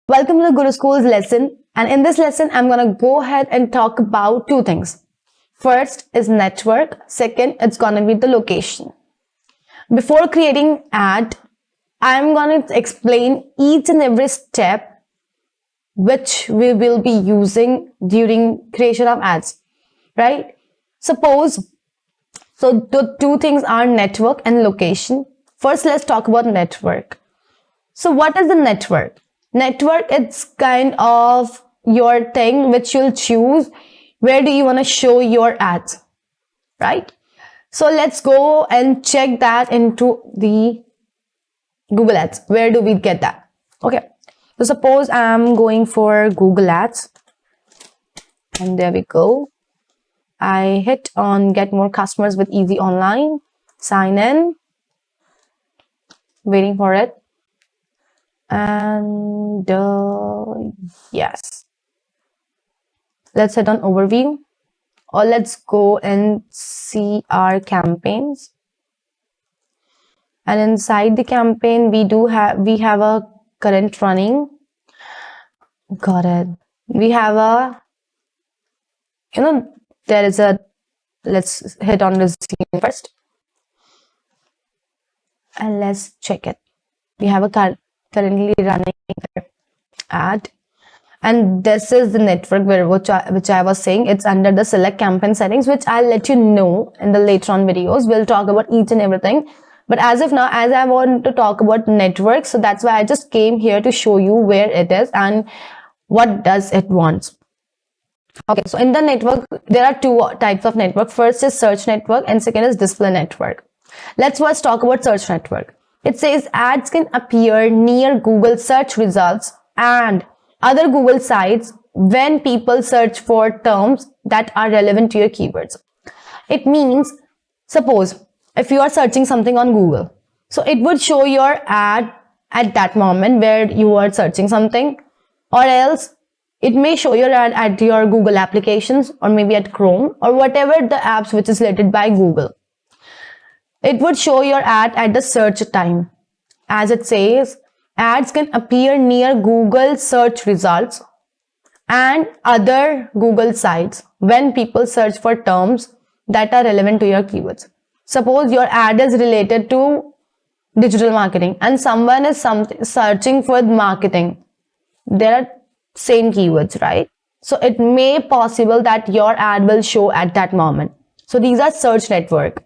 Welcome to the Guru School's lesson. And in this lesson, I'm going to go ahead and talk about two things. First is network. Second, it's going to be the location. Before creating ad, I'm going to explain each and every step which we will be using during creation of ads, right? Suppose, so the two things are network and location. First, let's talk about network. So what is the network? Network, it's kind of your thing which you'll choose. Where do you want to show your ads, right? So let's go and check that into the Google Ads. Where do we get that? Okay. So suppose I'm going for Google Ads. And there we go. I hit on get more customers with easy online. Sign in. Waiting for it. And yes, let's hit on overview, or let's go and see our campaigns. And inside the campaign we have a current running. Got it. We have a, there is a, let's hit on the scene first and let's check it. We have a currently running ad, and this is the network which I was saying. It's under the select campaign settings, which I'll let you know in the later on videos. We'll talk about each and everything, but as of now, as I want to talk about network, so that's why I just came here to show you where it is and what does it want. Okay, so in the network there are two types of network. First is search network and second is display network. Let's first talk about search network. It says ads can appear near Google search results and other Google sites when people search for terms that are relevant to your keywords. It means, suppose if you are searching something on Google, so it would show your ad at that moment where you are searching something, or else it may show your ad at your Google applications or maybe at Chrome or whatever the apps which is related by Google. It would show your ad at the search time. As it says, ads can appear near Google search results and other Google sites when people search for terms that are relevant to your keywords. Suppose your ad is related to digital marketing and someone is searching for marketing. There are same keywords, right? So it may possible that your ad will show at that moment. So these are search network.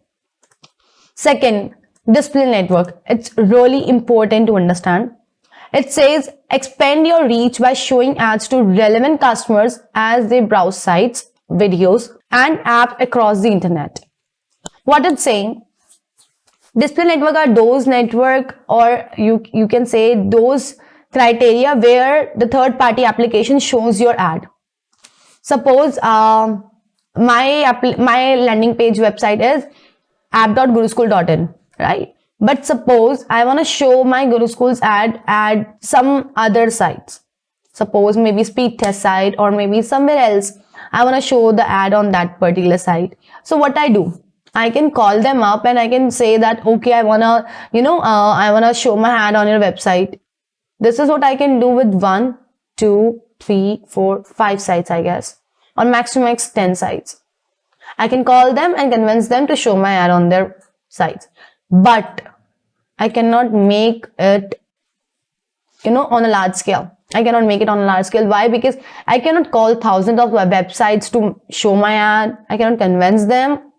Second, display network. It's really important to understand. It says expand your reach by showing ads to relevant customers as they browse sites, videos, and apps across the internet. What it's saying, display network are those network, or you can say those criteria where the third party application shows your ad. Suppose my landing page website is app.guruschool.in, right? But suppose I want to show my Guru School's ad at some other sites. Suppose maybe speed test site or maybe somewhere else. I want to show the ad on that particular site. So what I do, I can call them up and I can say that, okay, I want to show my ad on your website. This is what I can do with 1, 2, 3, 4, 5 sites, I guess, or max to max 10 sites. I can call them and convince them to show my ad on their sites, but I cannot make it, on a large scale. I cannot make it on a large scale. Why? Because I cannot call thousands of websites to show my ad. I cannot convince them.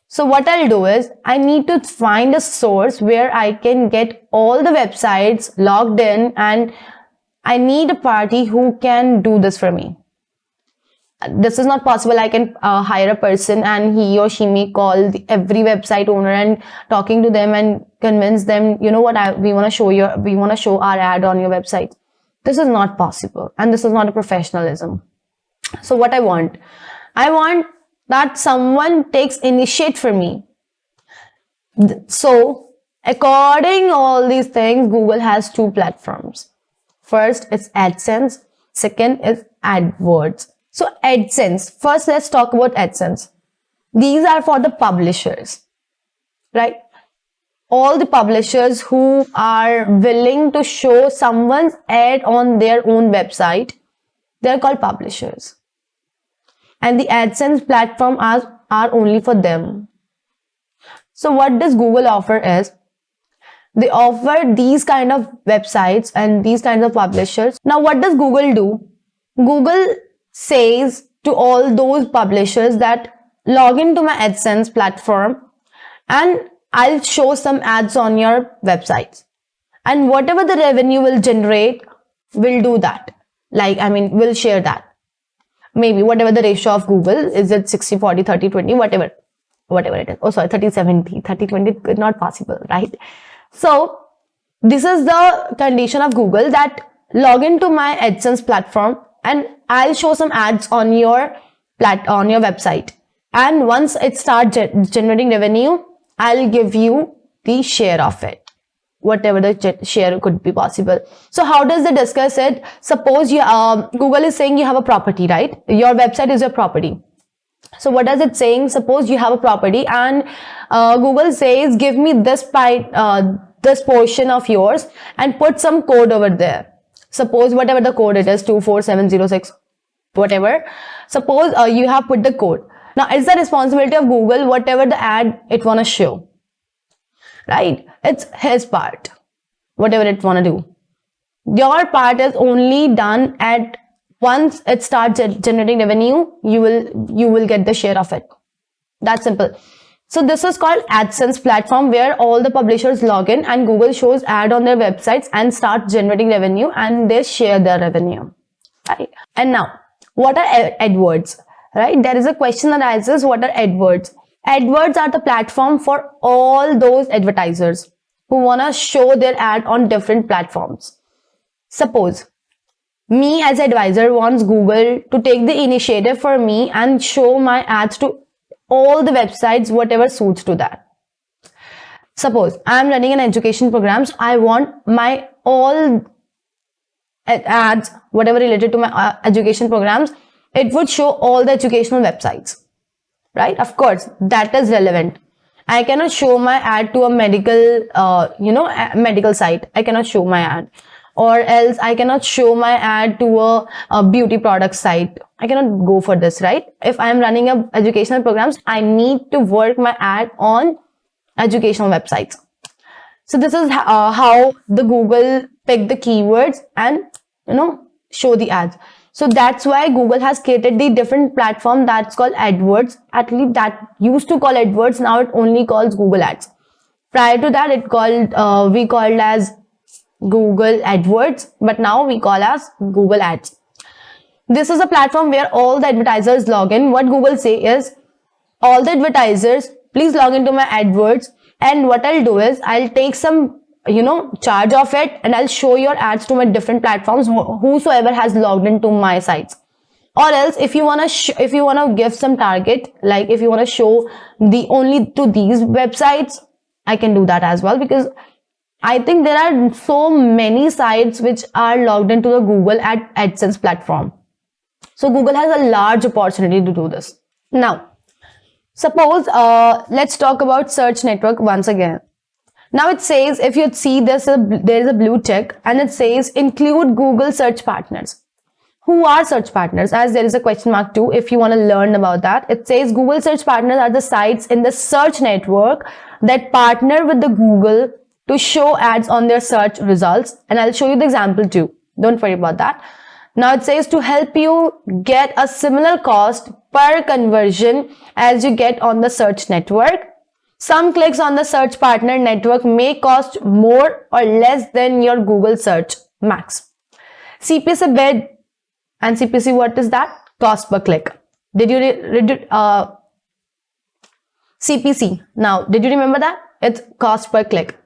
So what I'll do is I need to find a source where I can get all the websites logged in, and I need a party who can do this for me. This is not possible. I can hire a person and he or she may call every website owner and talking to them and convince them, we want to show our ad on your website. This is not possible, and this is not a professionalism. So what I want that someone takes initiate for me. So according all these things, Google has two platforms. First is AdSense. Second is AdWords. So AdSense, first let's talk about AdSense. These are for the publishers, right? all the publishers who are willing to show someone's ad on their own website, they're called publishers. And the AdSense platform are only for them. So what does Google offer is, they offer these kind of websites and these kinds of publishers. Now what does Google do? Google says to all those publishers that log into my AdSense platform and I'll show some ads on your websites. And whatever the revenue will generate, we'll do that. We'll share that. Maybe whatever the ratio of Google, is it 60-40, 30-20, whatever it is. Oh, sorry, 30-70, 30-20 is not possible, right? So this is the condition of Google, that log into my AdSense platform and I'll show some ads on your website. And once it starts generating revenue, I'll give you the share of it, whatever the share could be possible. So how does they discuss it? Suppose Google is saying you have a property, right? Your website is your property. So what does it saying? Suppose you have a property and Google says, give me this portion of yours and put some code over there. Suppose whatever the code it is, 24706, whatever. Suppose you have put the code. Now it's the responsibility of Google, whatever the ad it want to show, right? It's his part, whatever it want to do. Your part is only done at once it starts generating revenue, you will get the share of it. That's simple. So this is called AdSense platform, where all the publishers log in and Google shows ad on their websites and start generating revenue, and they share their revenue, right? And now, what are AdWords? Right? There is a question that arises, what are AdWords? AdWords are the platform for all those advertisers who want to show their ad on different platforms. Suppose me as advisor wants Google to take the initiative for me and show my ads to all the websites, whatever suits to that. Suppose I am running an education program, so I want my all ads, whatever related to my education programs, it would show all the educational websites, right? Of course, that is relevant. I cannot show my ad to a medical, medical site. I cannot show my ad. Or else I cannot show my ad to a beauty product site. I cannot go for this, right? If I am running a educational programs, I need to work my ad on educational websites. So this is how the Google pick the keywords and, show the ads. So that's why Google has created the different platform that's called AdWords. At least that used to call AdWords. Now it only calls Google Ads. Prior to that, we called as Google AdWords, but now we call as Google Ads. This is a platform where all the advertisers log in. What Google say is, all the advertisers, please log into my AdWords, and what I'll do is I'll take some charge of it, and I'll show your ads to my different platforms, whosoever has logged into my sites. Or else if you want to give some target, like if you want to show only to these websites, I can do that as well, because I think there are so many sites which are logged into the Google AdSense platform. So Google has a large opportunity to do this. Now, suppose let's talk about search network once again. Now it says, if you see there is a blue tick and it says include Google search partners. Who are search partners? As there is a question mark too, if you want to learn about that. It says Google search partners are the sites in the search network that partner with the Google to show ads on their search results. And I'll show you the example too. Don't worry about that. Now it says to help you get a similar cost per conversion as you get on the search network. Some clicks on the search partner network may cost more or less than your Google search max. CPC bid and CPC, what is that? Cost per click. Did you CPC? Now, did you remember that? It's cost per click.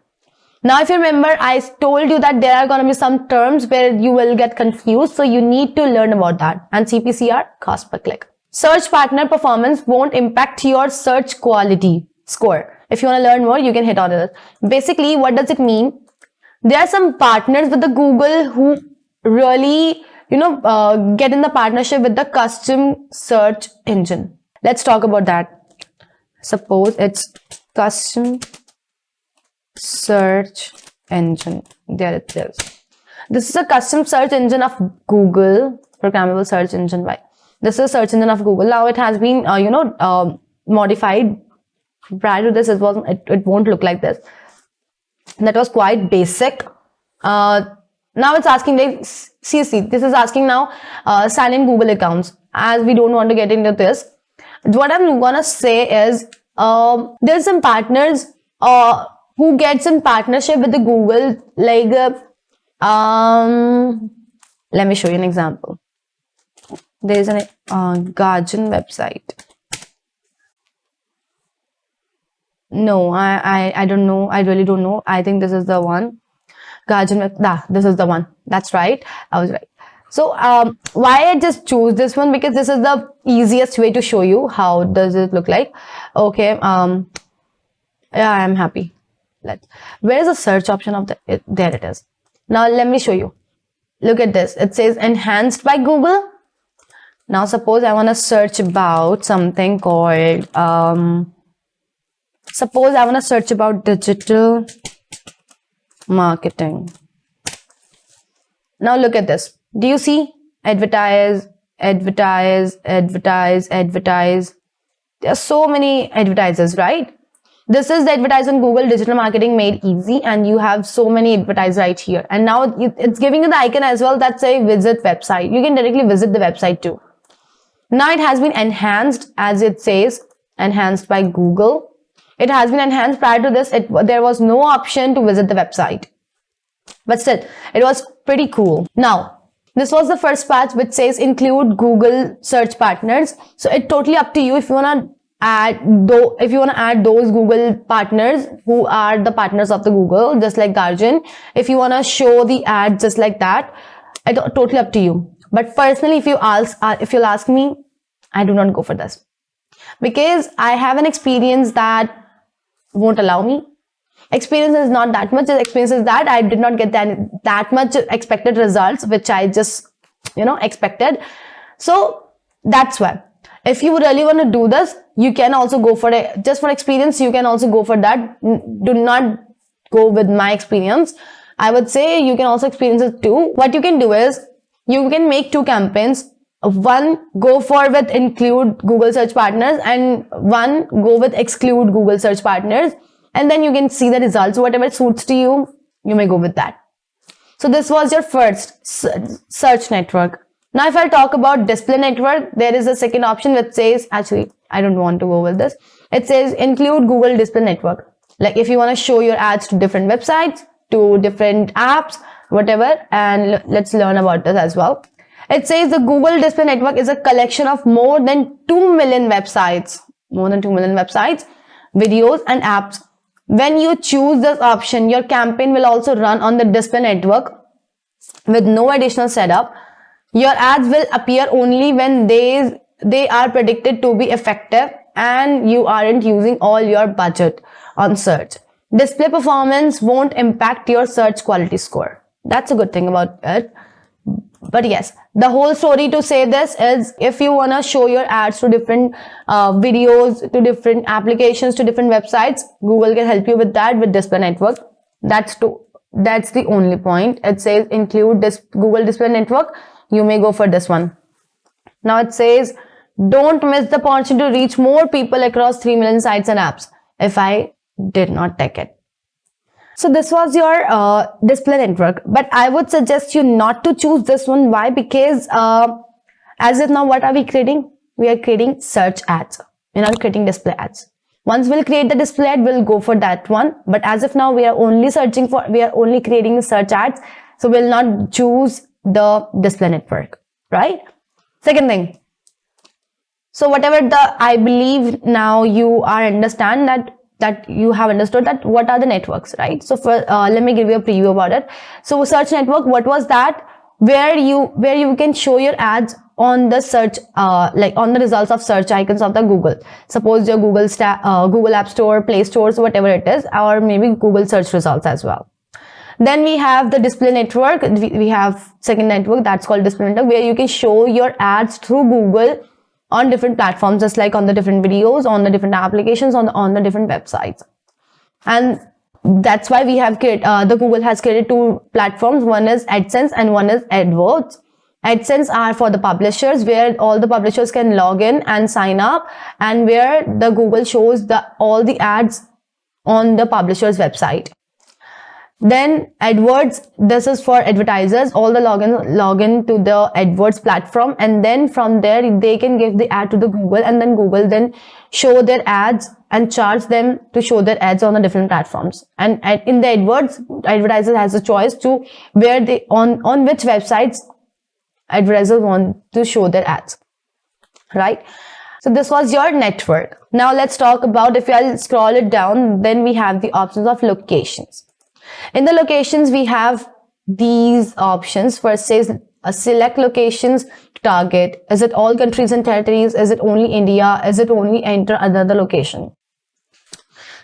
Now, if you remember, I told you that there are going to be some terms where you will get confused. So you need to learn about that. And CPC are cost per click. Search partner performance won't impact your search quality score. If you want to learn more, you can hit on it. Basically, what does it mean? There are some partners with the Google who really, get in the partnership with the custom search engine. Let's talk about that. Suppose it's custom search engine. There it is. This is a custom search engine of Google, programmable search engine. Why? This is a search engine of Google. Now it has been, modified. Prior to this, it won't look like this. That was quite basic. Now it's asking, like, see, this is asking now, sign in Google accounts. As we don't want to get into this, what I'm gonna say is, there's some partners who get some partnership with the Google, like, let me show you an example. There is a Guardian website. No, I don't know. I really don't know. I think this is the one. Guardian this is the one. That's right. I was right. So why I just choose this one? Because this is the easiest way to show you how does it look like. Okay. Yeah, I'm happy. Where is the search option of there it is. Now let me show you. Look at this. It says enhanced by Google. Now suppose I want to search about something called suppose I want to search about digital marketing. Now look at this. Do you see? Advertise. There are so many advertisers, right? This is the advertise on Google digital marketing made easy, and you have so many advertise right here. And now it's giving you the icon as well that say visit website. You can directly visit the website too. Now it has been enhanced, as it says, enhanced by Google. It has been enhanced. Prior to this, there was no option to visit the website. But still, it was pretty cool. Now, this was the first part which says include Google search partners. So it's totally up to you if you want to add those Google partners who are the partners of the Google, just like Guardian. If you want to show the ads just like that, it's totally up to you. But personally, if you'll ask me, I do not go for this because I have an experience that won't allow me. Experience is not that much. Experience is that I did not get that much expected results, which I just, expected. So that's why. If you really want to do this, you can also go for it. Just for experience, you can also go for that. Do not go with my experience. I would say you can also experience it too. What you can do is, you can make two campaigns. One, go for with include Google search partners, and one, go with exclude Google search partners. And then you can see the results. Whatever suits to you, you may go with that. So this was your first search network. Now, if I talk about display network, there is a second option which says, actually, I don't want to go with this. It says include Google display network. Like if you want to show your ads to different websites, to different apps, whatever. And let's learn about this as well. It says the Google display network is a collection of more than 2 million websites, videos and apps. When you choose this option, your campaign will also run on the display network with no additional setup. Your ads will appear only when they are predicted to be effective and you aren't using all your budget on search. Display performance won't impact your search quality score. That's a good thing about it. But yes, the whole story to say this is if you want to show your ads to different videos, to different applications, to different websites, Google can help you with that with display network. That's the only point. It says include this Google display network. You may go for this one. Now it says don't miss the opportunity to reach more people across 3 million sites and apps. If I did not take it. So this was your display network, but I would suggest you not to choose this one. Why? Because as of now, what are we creating? We are creating search ads. We're not creating display ads. Once we'll create the display ad, we'll go for that one. But as of now, we are only creating the search ads. So we'll not choose the display network, right? Second thing. So whatever I believe now you are understand that you have understood that what are the networks, right? So let me give you a preview about it. So search network, what was that? Where you can show your ads on the search, like on the results of search icons of the Google. Suppose your Google App Store, Play Stores, whatever it is, or maybe Google search results as well. Then we have the display network. We have second network that's called display network, where you can show your ads through Google on different platforms, just like on the different videos, on the different applications, on the different websites. And That's why we have created, the Google has created two platforms. One is AdSense and one is AdWords. AdSense are for the publishers, where all the publishers can log in and sign up, and where the Google shows all the ads on the publisher's website. Then AdWords, this is for advertisers. All the login to the AdWords platform, and then from there they can give the ad to the Google, and then Google then show their ads and charge them to show their ads on the different platforms. And in the AdWords, advertiser has a choice to where they on which websites advertisers want to show their ads, right? So this was your network. Now let's talk about, if I'll scroll it down, then we have the options of locations. In the locations, we have these options. First says select locations, target. Is it all countries and territories? Is it only India? Is it only enter another location?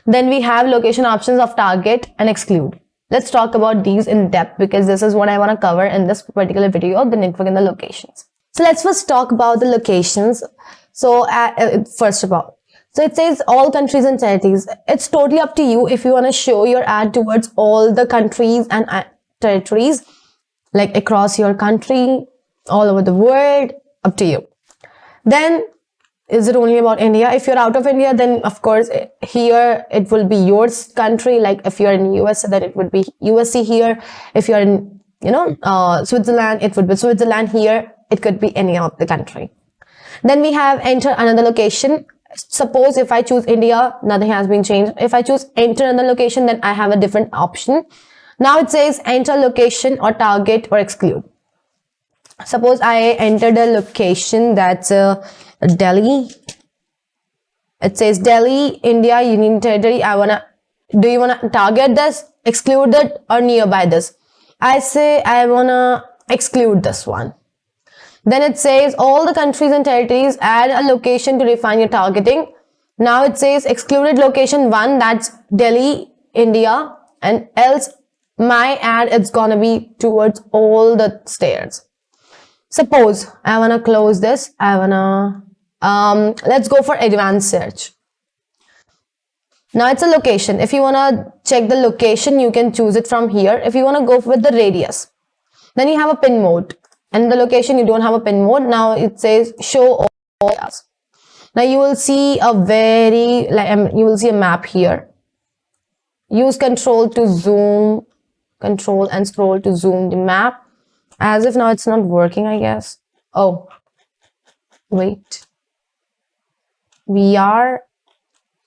Then we have location options of target and exclude. Let's talk about these in depth, because this is what I want to cover in this particular video of the network and the locations. So let's first talk about the locations. So first of all, so it says all countries and territories. It's totally up to you if you want to show your ad towards all the countries and territories, like across your country, all over the world, up to you. Then, is it only about India? If you're out of India, then of course here it will be your country. Like if you're in US, then it would be USA here. If you're in, Switzerland, it would be Switzerland here. It could be any of the country. Then we have enter another location. Suppose if I choose India, nothing has been changed. If I choose enter another location, then I have a different option. Now it says enter location or target or exclude. Suppose I entered a location that's Delhi. It says Delhi, India, Union Territory. Do you wanna target this, exclude it, or nearby this? I say I wanna exclude this one. Then it says all the countries and territories, add a location to refine your targeting. Now it says excluded location 1, that's Delhi, India, and else my ad is gonna be towards all the states. Suppose I wanna close this. Let's go for advanced search. Now it's a location. If you wanna check the location, you can choose it from here. If you wanna go with the radius, then you have a pin mode. And the location, you don't have a pin mode. Now it says show all areas. Now you will see a map here. Use control to zoom, control and scroll to zoom the map. As if now it's not working, I guess. Oh, wait. We are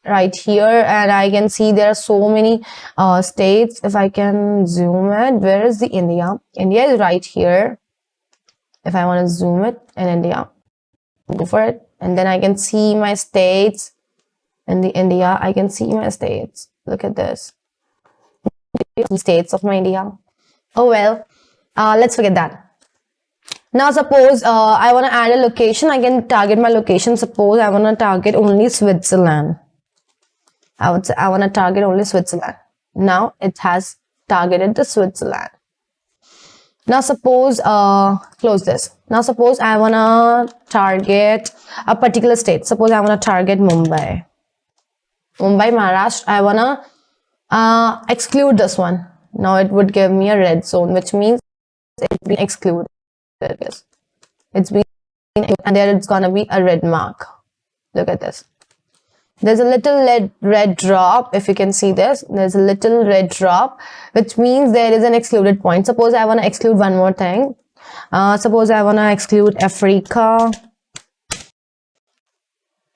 right here, and I can see there are so many states. If I can zoom it, where is the India? India is right here. If I want to zoom it in India, go for it. And then I can see my states. In the India, I can see my states. Look at this. States of my India. Oh well, let's forget that. Now suppose I want to add a location. I can target my location. Suppose I want to target only Switzerland. I would say I want to target only Switzerland. Now it has targeted the Switzerland. Now suppose, close this. Now suppose I want to target a particular state. Suppose I want to target Mumbai. Mumbai, Maharashtra. I want to exclude this one. Now it would give me a red zone, which means it's been excluded. It's been, and there it's going to be a red mark. Look at this. There's a little red drop. If you can see this, there's a little red drop, which means there is an excluded point. Suppose I want to exclude one more thing. Suppose I want to exclude Africa.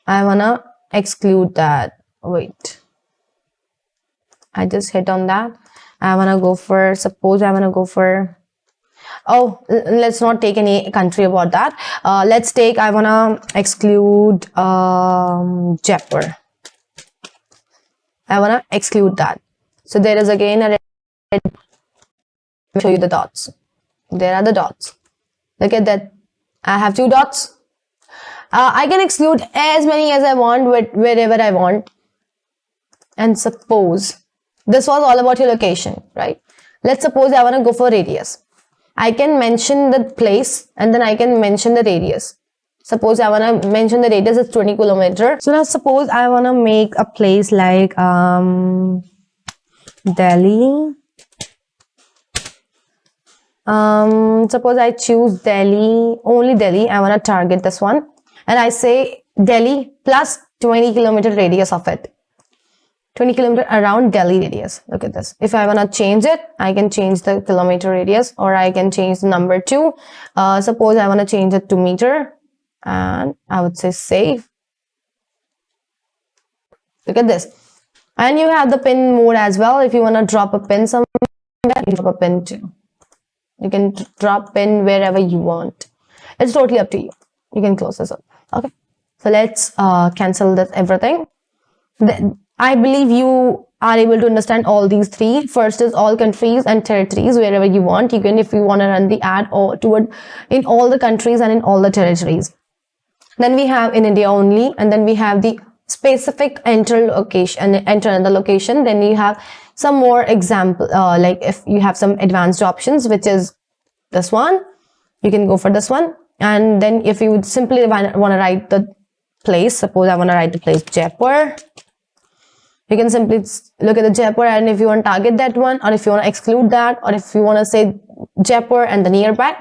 I want to exclude that. Wait. I just hit on that. I want to go for, suppose I want to go for, oh, let's not take any country about that. Let's take, I want to exclude Jaipur. I want to exclude that. So there is again a red. I'll show you the dots. There are the dots. Look at that. I have 2 dots. I can exclude as many as I want wherever I want. And suppose this was all about your location, right? Let's suppose I want to go for radius. I can mention the place and then I can mention the radius. Suppose I want to mention the radius is 20 kilometers. So now suppose I want to make a place like Delhi. Suppose I choose Delhi, only Delhi. I want to target this one. And I say Delhi plus 20 kilometer radius of it. 20 kilometer around Delhi radius. Look at this. If I want to change it, I can change the kilometer radius, or I can change the number to, suppose I want to change it to meter, and I would say save. Look at this. And you have the pin mode as well. If you want to drop a pin somewhere, you can drop a pin too. You can drop pin wherever you want. It's totally up to you. You can close this up. Okay. So let's cancel this everything. I believe you are able to understand all these three. First is all countries and territories, wherever you want. You can, if you want to run the ad or toward in all the countries and in all the territories. Then we have in India only, and then we have the specific enter another location. Then you have some more example, like if you have some advanced options, which is this one, you can go for this one. And then if you would simply want to write the place, suppose I want to write the place Jaipur, you can simply look at the Jaipur, and if you want to target that one, or if you want to exclude that, or if you want to say Jaipur and the nearby,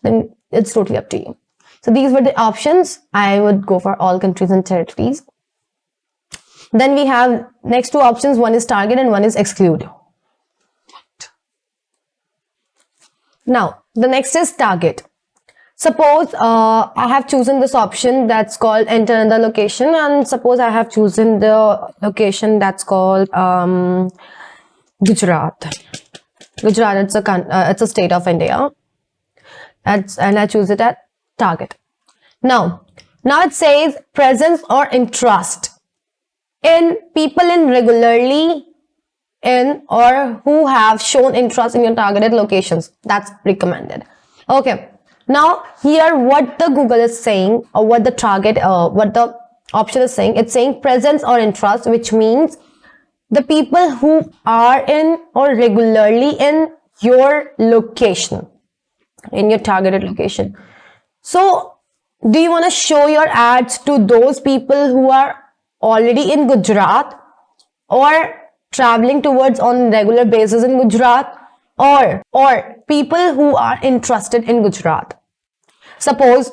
then it's totally up to you. So these were the options. I would go for all countries and territories. Then we have next two options. One is target and one is exclude. Now, the next is target. Suppose I have chosen this option that's called enter another location, and suppose I have chosen the location that's called Gujarat. Gujarat, it's a state of India. And I choose it at target. Now it says presence or interest in people in regularly in or who have shown interest in your targeted locations. That's recommended. Okay. Now here what the Google is saying, or what the target, what the option is saying, it's saying presence or interest, which means the people who are in or regularly in your location, in your targeted location. So do you want to show your ads to those people who are already in Gujarat, or traveling towards on regular basis in Gujarat, or people who are interested in Gujarat? Suppose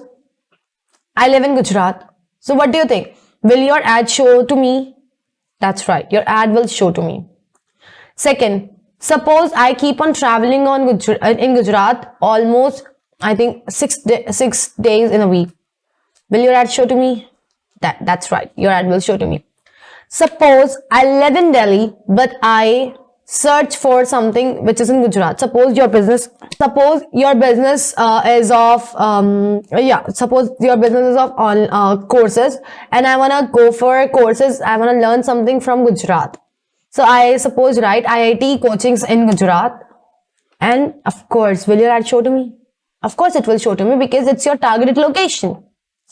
I live in Gujarat. So what do you think? Will your ad show to me? That's right. Your ad will show to me. Second, suppose I keep on traveling in Gujarat almost, I think 6 days in a week. Will your ad show to me? That's right. Your ad will show to me. Suppose I live in Delhi, but I search for something which is in Gujarat. Suppose your business is of on courses, and I want to go for courses. I want to learn something from Gujarat. So I suppose write IIT coachings in Gujarat, and of course, will your ad show to me? Of course it will show to me, because it's your targeted location,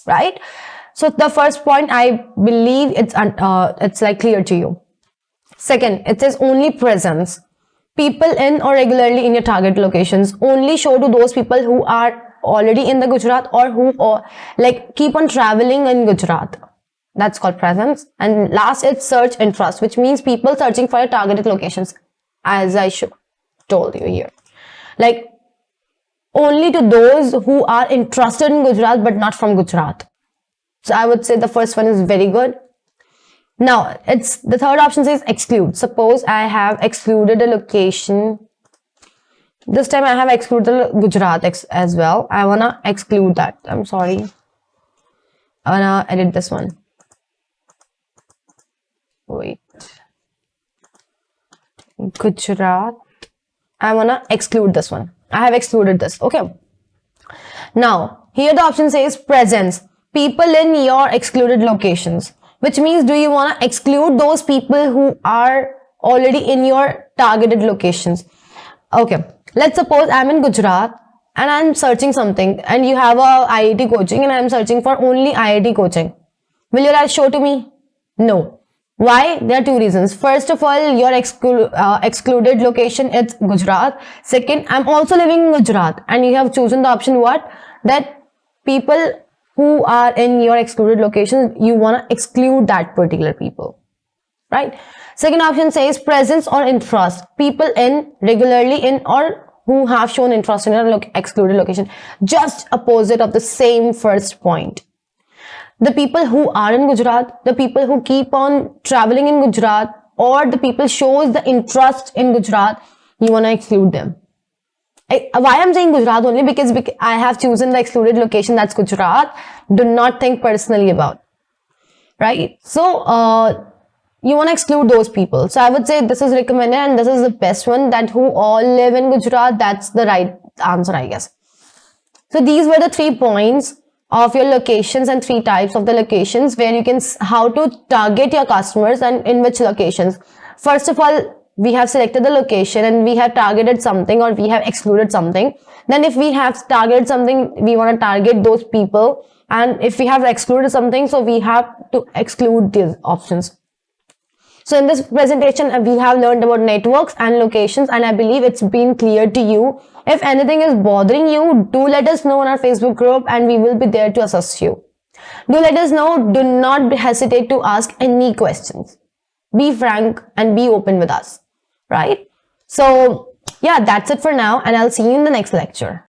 right? So the first point, I believe it's like clear to you. Second, it says only presence. People in or regularly in your target locations. Only show to those people who are already in the Gujarat, or who like keep on traveling in Gujarat. That's called presence. And last, it's search interest, which means people searching for your targeted locations, as I told you here. Like only to those who are interested in Gujarat but not from Gujarat. So I would say the first one is very good. Now, it's the third option says exclude. Suppose I have excluded a location. This time I have excluded Gujarat as well. I want to exclude that. I'm sorry. I want to edit this one. Wait. Gujarat. I want to exclude this one. I have excluded this. Okay. Now, here the option says presence. People in your excluded locations. Which means, do you want to exclude those people who are already in your targeted locations? Okay. Let's suppose I'm in Gujarat and I'm searching something, and you have a IIT coaching and I'm searching for only IIT coaching. Will your ad show to me? No. Why? There are two reasons. First of all, your excluded location is Gujarat. Second, I'm also living in Gujarat, and you have chosen the option what? That people who are in your excluded locations, you want to exclude that particular people, right? Second option says presence or interest. People in, regularly in, or who have shown interest in a excluded location. Just opposite of the same first point. The people who are in Gujarat, the people who keep on traveling in Gujarat, or the people shows the interest in Gujarat, you want to exclude them. Why I'm saying Gujarat only? Because I have chosen the excluded location, that's Gujarat. Do not think personally about, right? So, you want to exclude those people. So I would say this is recommended and this is the best one, that who all live in Gujarat. That's the right answer, I guess. So these were the 3 points of your locations and 3 types of the locations where you can, how to target your customers and in which locations. First of all, we have selected the location and we have targeted something or we have excluded something. Then if we have targeted something, we want to target those people. And if we have excluded something, so we have to exclude these options. So in this presentation, we have learned about networks and locations, and I believe it's been clear to you. If anything is bothering you, do let us know on our Facebook group and we will be there to assist you. Do let us know. Do not hesitate to ask any questions. Be frank and be open with us, right? So yeah, that's it for now, and I'll see you in the next lecture.